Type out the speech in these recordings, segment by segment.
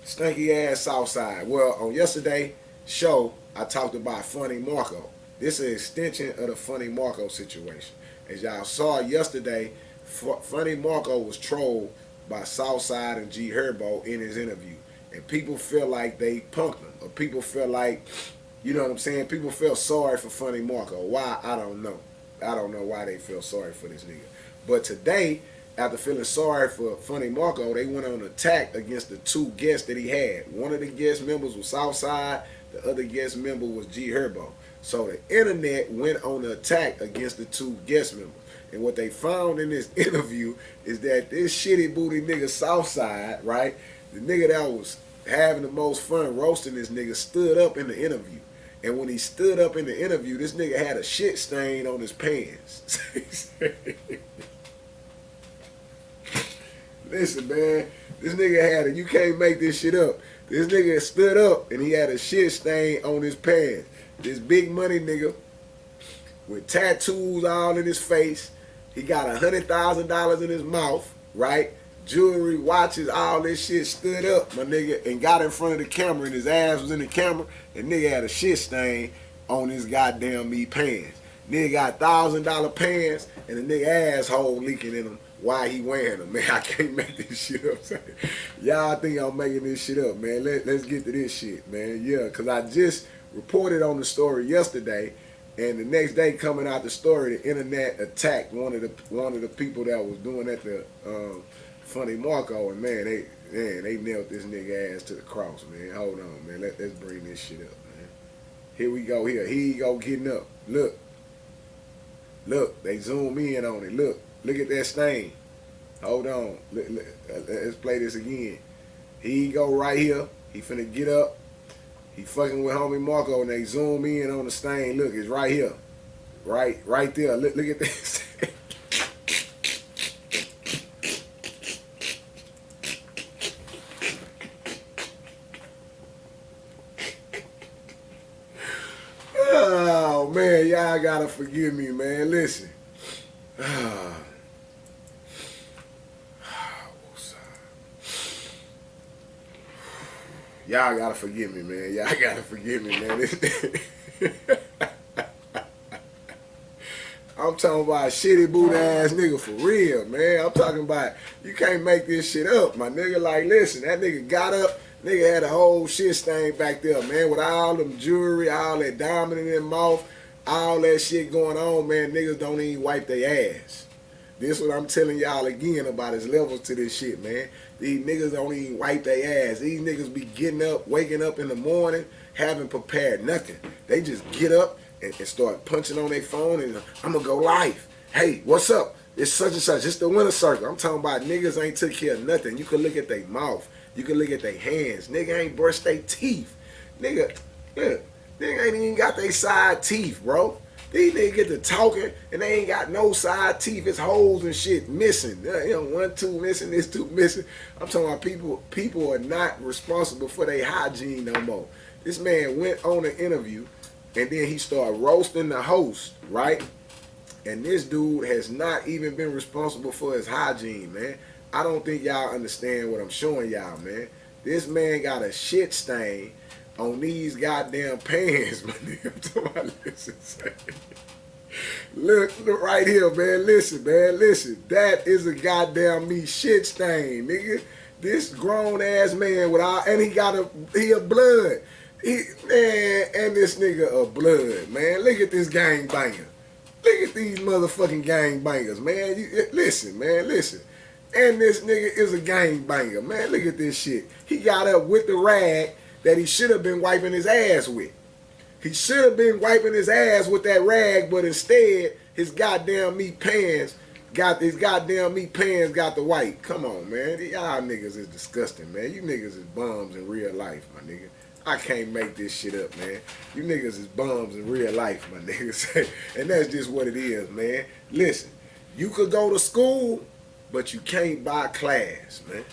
Stinky ass Southside. Well, on yesterday show, I talked about Funny Marco. This is an extension of the Funny Marco situation. As y'all saw yesterday, Funny Marco was trolled by Southside and G Herbo in his interview. And people feel like they punked him. Or people feel like, you know what I'm saying? People feel sorry for Funny Marco. Why? I don't know. I don't know why they feel sorry for this nigga. But today, after feeling sorry for Funny Marco, they went on an attack against the two guests that he had. One of the guest members was Southside, the other guest member was G Herbo. So the internet went on the attack against the two guest members. And what they found in this interview is that this shitty booty nigga Southside, right, the nigga that was having the most fun roasting this nigga, stood up in the interview. And when he stood up in the interview, this nigga had a shit stain on his pants. Listen, man, this nigga had you can't make this shit up. This nigga stood up and he had a shit stain on his pants. This big money nigga with tattoos all in his face. He got $100,000 in his mouth, right? Jewelry, watches, all this shit, stood up, my nigga, and got in front of the camera, and his ass was in the camera, and nigga had a shit stain on his goddamn me pants. Nigga got $1,000 pants, and the nigga asshole leaking in them while he wearing them. Man, I can't make this shit up. Y'all think I'm making this shit up, man. Let's get to this shit, man. Yeah, because I just reported on the story yesterday, and the next day coming out the story, the internet attacked one of the people that was doing at the Funny Marco, and man, they nailed this nigga ass to the cross, man. Hold on, man. Let's bring this shit up, man. Here we go. Here he go getting up. Look. They zoom in on it. Look at that stain. Hold on. Look, let's play this again. He go right here. He finna get up. He fucking with homie Marco, and they zoom in on the stain. Look, it's right here. Right there. Look at this. Oh, man, y'all gotta forgive me, man. Listen. Y'all gotta forgive me, man. Y'all gotta forgive me, man. I'm talking about a shitty boot ass nigga for real, man. I'm talking about you can't make this shit up, my nigga. Like, listen, that nigga got up, nigga had a whole shit stain back there, man, with all them jewelry, all that diamond in their mouth, all that shit going on, man. Niggas don't even wipe their ass. This is what I'm telling y'all again about his levels to this shit, man. These niggas don't even wipe their ass. These niggas be getting up, waking up in the morning, haven't prepared nothing. They just get up and start punching on their phone and I'm gonna go live. Hey, what's up? It's such and such. It's the winner circle. I'm talking about niggas ain't took care of nothing. You can look at their mouth. You can look at their hands. Nigga ain't brushed their teeth. Nigga, look, nigga ain't even got their side teeth, bro. These niggas get to talking and they ain't got no side teeth. It's holes and shit missing. You know, one tooth missing, this tooth missing. I'm talking about people are not responsible for their hygiene no more. This man went on an interview and then he started roasting the host, right? And this dude has not even been responsible for his hygiene, man. I don't think y'all understand what I'm showing y'all, man. This man got a shit stain on these goddamn pants, my nigga. I'm talking about, listen, look right here, man. Listen, man. Listen. That is a goddamn me shit stain, nigga. This grown ass man with all, and he a blood. Man, and this nigga a blood, man. Look at this gang banger. Look at these motherfucking gang bangers, man. Listen, man, listen. And this nigga is a gang banger, man. Look at this shit. He got up with the rag that he should have been wiping his ass with. He should have been wiping his ass with that rag, but instead, his goddamn meat pants got the white. Come on, man. Y'all niggas is disgusting, man. You niggas is bums in real life, my nigga. I can't make this shit up, man. You niggas is bums in real life, my niggas. And that's just what it is, man. Listen, you could go to school, but you can't buy class, man.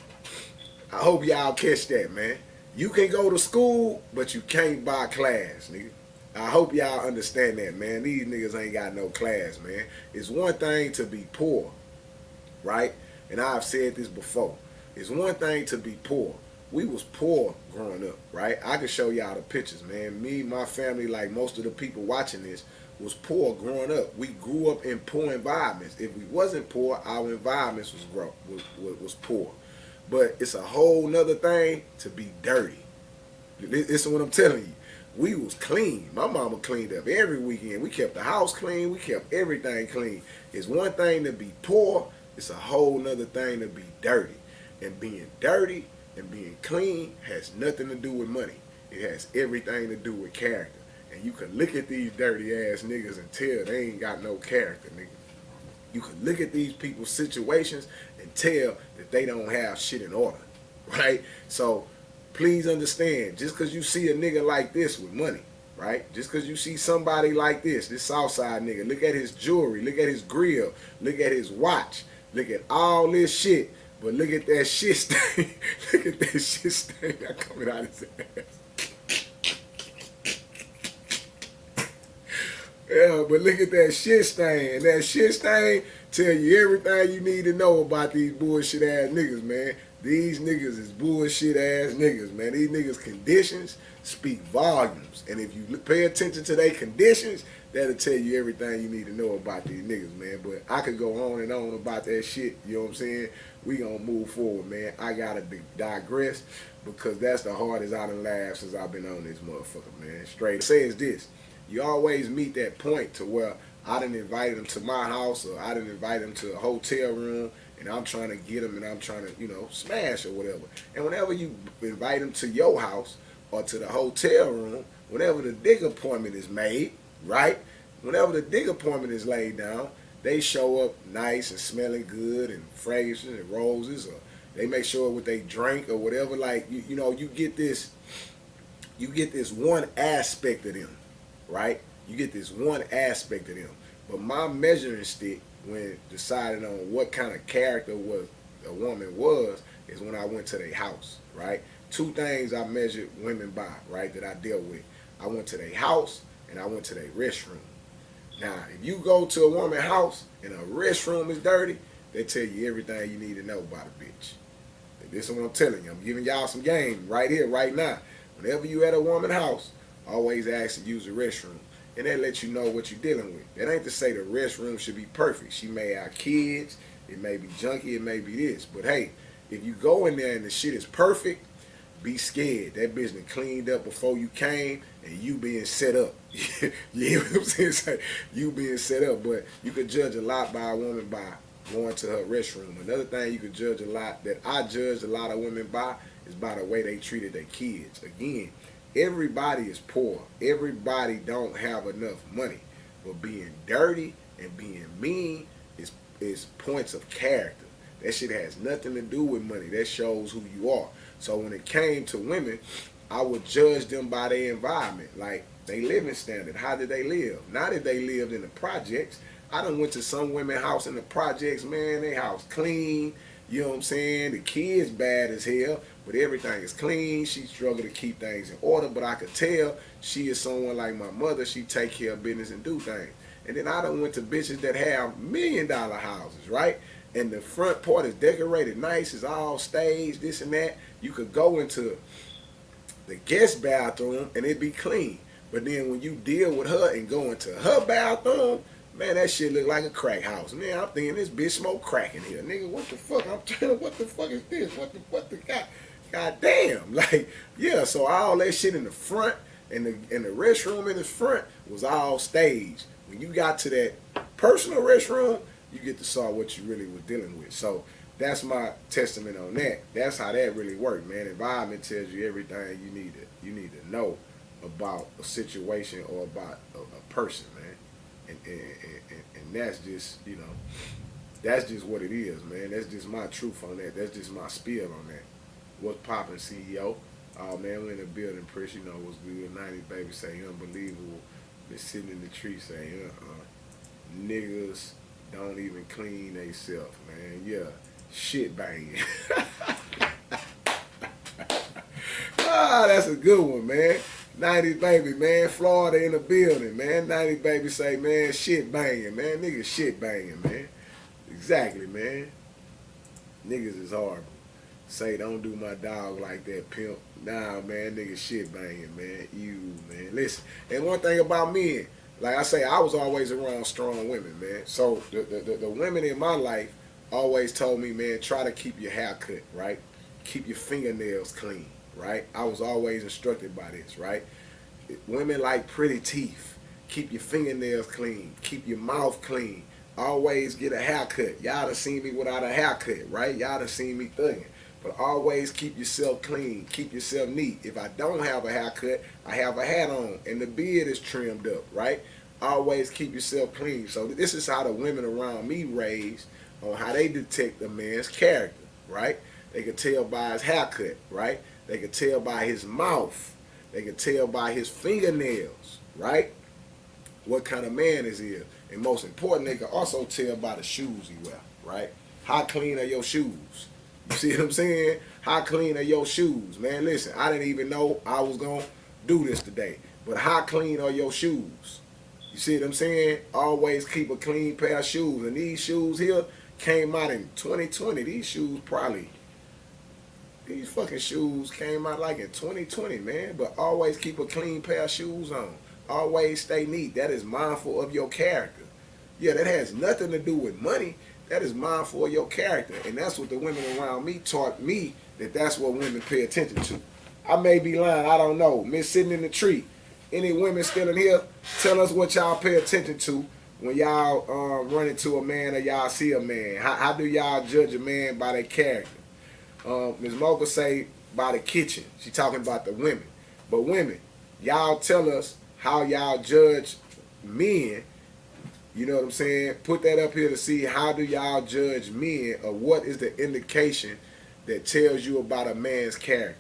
I hope y'all catch that, man. You can go to school, but you can't buy class, nigga. I hope y'all understand that, man. These niggas ain't got no class, man. It's one thing to be poor, right? And I've said this before. It's one thing to be poor, we was poor growing up, right? I can show y'all the pictures, man. Me, my family, like most of the people watching this, was poor growing up. We grew up in poor environments. If we wasn't poor, our environments was poor. But it's a whole nother thing to be dirty. Listen what I'm telling you. We was clean. My mama cleaned up every weekend. We kept the house clean. We kept everything clean. It's one thing to be poor. It's a whole nother thing to be dirty. And being dirty and being clean has nothing to do with money. It has everything to do with character. And you can look at these dirty ass niggas and tell they ain't got no character, nigga. You can look at these people's situations and tell that they don't have shit in order, right? So please understand, just because you see a nigga like this with money, right? Just because you see somebody like this Southside nigga, look at his jewelry, look at his grill, look at his watch, look at all this shit, but look at that shit stain. Look at that shit stain that coming out of his ass. Yeah, but look at that shit stain. And that shit stain tell you everything you need to know about these bullshit ass niggas, man. These niggas is bullshit ass niggas, man. These niggas' conditions speak volumes. And if you pay attention to their conditions, that'll tell you everything you need to know about these niggas, man. But I could go on and on about that shit, you know what I'm saying? We gonna move forward, man. I gotta digress because that's the hardest I done laughed since I've been on this motherfucker, man. Straight says this. You always meet that point to where I done invited them to my house or I done invited them to a hotel room and I'm trying to get them and I'm trying to, you know, smash or whatever. And whenever you invite them to your house or to the hotel room, whenever the dig appointment is made, right? Whenever the dig appointment is laid down, they show up nice and smelling good and fragrances and roses, or they make sure what they drink or whatever. Like, you know, you get this one aspect of them. Right? You get this one aspect of them. But my measuring stick when deciding on what kind of character was a woman was is when I went to their house, right? Two things I measured women by, right, that I dealt with. I went to their house and I went to their restroom. Now, if you go to a woman's house and a restroom is dirty, they tell you everything you need to know about a bitch. And this is what I'm telling you. I'm giving y'all some game right here, right now. Whenever you at a woman's house, always ask to use the restroom. And that lets you know what you're dealing with. That ain't to say the restroom should be perfect. She may have kids. It may be junky. It may be this. But hey, if you go in there and the shit is perfect, be scared. That bitch done cleaned up before you came and you being set up. You hear what I'm saying? It's like you being set up. But you could judge a lot by a woman by going to her restroom. Another thing you could judge a lot, that I judged a lot of women by, is by the way they treated their kids. Again, everybody is poor. Everybody don't have enough money. But being dirty and being mean is points of character. That shit has nothing to do with money. That shows who you are. So when it came to women, I would judge them by their environment. Like, they living standard. How did they live? Not if they lived in the projects. I done went to some women's house in the projects, man. They house clean. You know what I'm saying? The kids bad as hell, but everything is clean. She struggled to keep things in order, but I could tell she is someone like my mother. She take care of business and do things. And then I done went to bitches that have $1 million houses, right? And the front part is decorated nice. It's all staged, this and that. You could go into the guest bathroom and it be clean. But then when you deal with her and go into her bathroom, man, that shit look like a crack house. Man, I'm thinking this bitch smoke crack in here. Nigga, what the fuck? I'm telling, what the fuck is this? What the god damn. Like, yeah, so all that shit in the front and the restroom in the front was all staged. When you got to that personal restroom, you get to saw what you really were dealing with. So that's my testament on that. That's how that really worked, man. Environment tells you everything you need to know about a situation or about a person, man. And that's just, you know, that's just what it is, man. That's just my truth on that. That's just my spiel on that. What's poppin', CEO? Oh, man, we in the building, Chris. You know what's good. 90 baby say unbelievable. Been sitting in the tree saying, niggas don't even clean they self, man. Yeah, shit banging. Ah, that's a good one, man. 90 baby, man. Florida in the building, man. 90 baby say, man, shit banging, man. Niggas shit banging, man. Exactly, man. Niggas is horrible. Say, don't do my dog like that, pimp. Nah, man, nigga shit banging, man. You, man. Listen, and one thing about men, like I say, I was always around strong women, man. So the women in my life always told me, man, try to keep your hair cut, right? Keep your fingernails clean, right? I was always instructed by this, right? Women like pretty teeth. Keep your fingernails clean. Keep your mouth clean. Always get a haircut. Y'all done seen me without a haircut, right? Y'all done seen me thugging. But always keep yourself clean. Keep yourself neat. If I don't have a haircut, I have a hat on and the beard is trimmed up, right? Always keep yourself clean. So this is how the women around me raised on how they detect a man's character, right? They could tell by his haircut, right? They could tell by his mouth. They could tell by his fingernails, right? What kind of man is he? And most important, they can also tell by the shoes he wear, right? How clean are your shoes? You see what I'm saying? How clean are your shoes? Man, listen, I didn't even know I was going to do this today. But how clean are your shoes? You see what I'm saying? Always keep a clean pair of shoes. And these shoes here came out in 2020. These fucking shoes came out like in 2020, man. But always keep a clean pair of shoes on. Always stay neat. That is mindful of your character. Yeah, that has nothing to do with money. That is mindful of your character. And that's what the women around me taught me, that that's what women pay attention to. I may be lying. I don't know. Miss sitting in the tree. Any women still in here, tell us what y'all pay attention to when y'all run into a man or y'all see a man. How do y'all judge a man by their character? Ms. Mocha say by the kitchen. She talking about the women. But women, y'all tell us how y'all judge men. You know what I'm saying? Put that up here to see how do y'all judge men, or what is the indication that tells you about a man's character.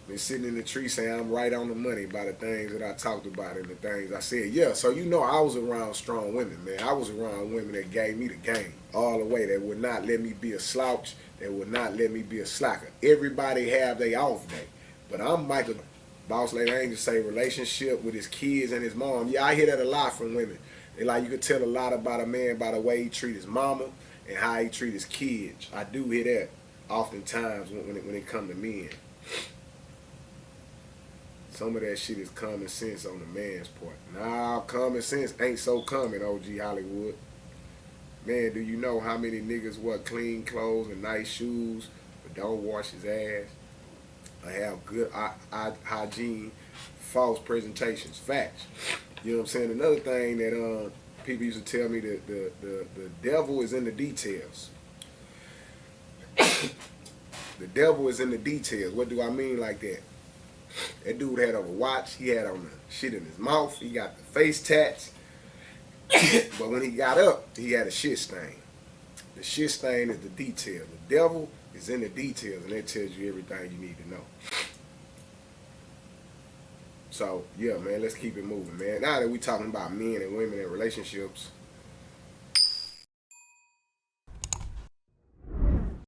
Been sitting in the tree saying I'm right on the money by the things that I talked about and the things I said. Yeah, so you know I was around strong women, man. I was around women that gave me the game all the way. That would not let me be a slouch. That would not let me be a slacker. Everybody have their off day. But I'm Michael Boss Lady Angel say relationship with his kids and his mom. Yeah, I hear that a lot from women. They like, you could tell a lot about a man by the way he treat his mama and how he treat his kids. I do hear that oftentimes when it come to men. Some of that shit is common sense on the man's part. Nah, common sense ain't so common, OG Hollywood. Man, do you know how many niggas wear clean clothes and nice shoes but don't wash his ass? I have good hygiene, false presentations, facts. You know what I'm saying? Another thing that people used to tell me that the devil is in the details. The devil is in the details. What do I mean like that? That dude had on a watch. He had on the shit in his mouth. He got the face tats. But when he got up, he had a shit stain. The shit stain is the detail. The devil is in the details, and that tells you everything you need to know. So, yeah, man, let's keep it moving, man. Now that we talking about men and women and relationships,